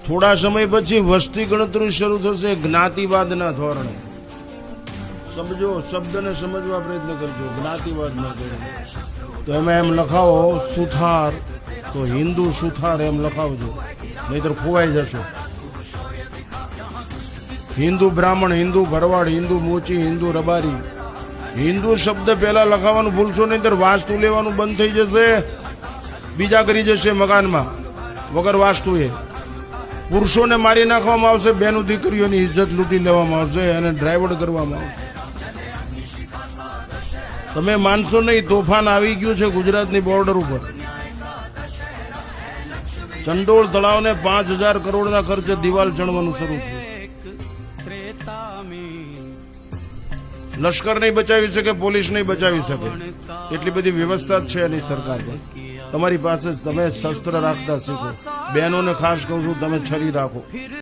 થોડા સમય પછી વસ્તી ગણતરી શરૂ થશે જ્ઞાતિવાદના ધોરણે. સમજો, શબ્દને સમજવા પ્રયત્ન કરજો. જ્ઞાતિવાદના ધોરણે તો એમાં એમ લખાવો સુથાર, તો હિન્દુ સુથાર એમ લખાવજો, નહીતર ખોવાઈ જશો. હિન્દુ બ્રાહ્મણ, હિન્દુ ભરવાડ, હિન્દુ મોચી, હિન્દુ રબારી. હિન્દુ શબ્દ પહેલા લખાવાનું ભૂલશો, નહીતર વાસ્તુ લેવાનું બંધ થઈ જશે. બીજા કરી જશે મકાનમાં વગર વાસ્તુએ. પુરુષોને મારી નાખવામાં આવશે, બેનો દીકરીઓની ઇજ્જત લૂંટી લેવામાં આવશે અને ડ્રાઈવર કરવામાં આવશે. તમે માનશો નહીં, તોફાન આવી ગયું છે ગુજરાતની બોર્ડર ઉપર. ચંડોળ તળાવને 5,000 કરોડના ખર્ચે દિવાલ ચણવાનું શરૂ થયું. લશ્કર નહીં બચાવી શકે, પોલીસ નહીં બચાવી શકે, એટલી બધી વ્યવસ્થા જ છે એની સરકાર પાસે. તમારી પાસે જ તમે શસ્ત્ર રાખતા શીખો. બહેનોને ખાસ કહું છું, તમે છરી રાખો.